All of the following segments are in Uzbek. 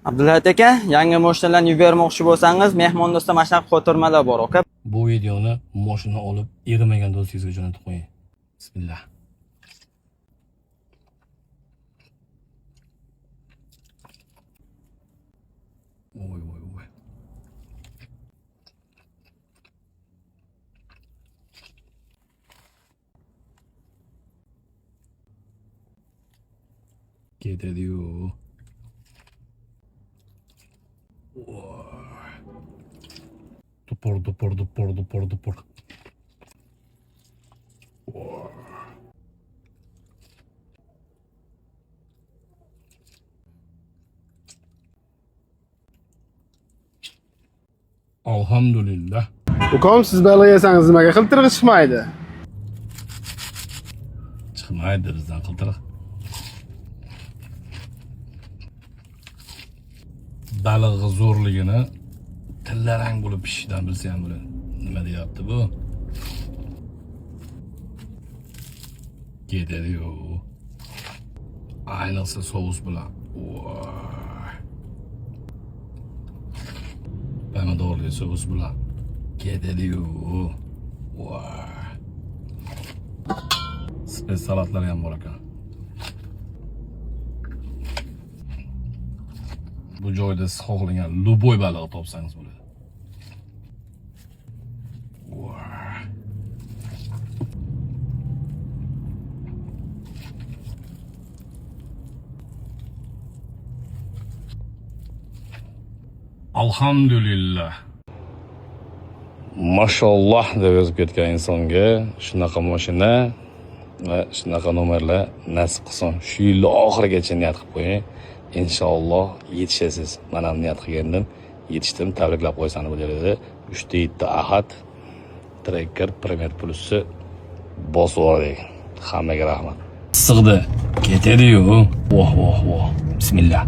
Abdulhat aka, yangi mashinalarni yubormoqchi bo'lsangiz, mehmondo'stda mana shunaqa qo'tirmalar bor, aka. Bu videoni mashina olib yig'magan do'stingizga jo'natib qo'ying. Bismillah. Voy. Ketadi-yu. Dupur. Alhamdulillah. Ukom siz baliq yesangiz nimaga qiltirg'i chiqmaydi? Chiqmaydi bizdan qiltiriq. Balig'i zo'rligini tillarang bo'lib pishishdan bilsa ham bo'ladi. Nima deyapti bu? Ketadi-yu. Ayniqsa sous bilan. Pomidorli sous bilan. Ketadi-yu. Spes salatlar ham bor ekan. Bu joyda siz xohlagan luboy balig'i topsangiz bo'ladi. Alhamdulillah. Mashallah deb yozib ketgan insonga shunaqa mashina va shunaqa nomerlar nasib qilsin. Shu yil oxirigacha niyat qilib qo'ying. İnşallah yetişesiz. Ben ham niyat qilgandim. Yetishdim. Tabriklab qo'ysani bo'lardi. 3-7 ahad Tracker Premier Plus'ni bosib oldik. Hammaga rahmat. Sig'di. Ketadi-yu. Voh. Bismillah.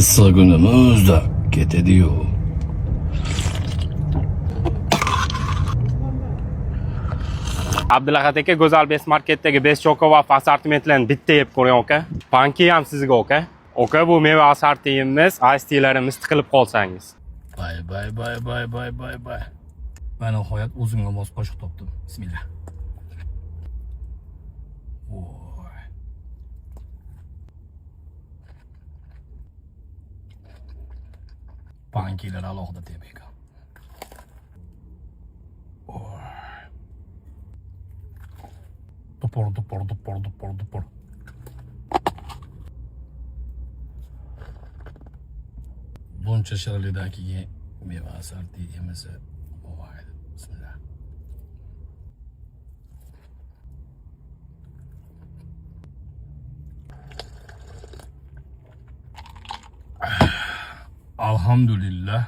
Issiq kunimizda ketadi-yu. Abdulahad aka, Go'zal Best Marketdagi best chokolad assortimentlarini bitta yeb ko'ring aka. Panki ham sizga aka. Aka, bu meva assortimentimiz, ice-tealarimiz tiqilib qolsangiz. Bay. Ben nihoyat o'zimga mos qoshiq topdim. Bismillah. Pankiler alohida tebeka. Dupur. Buncha shirinlikdagi meva assortimentimiz. Bismillah. Alhamdulillah.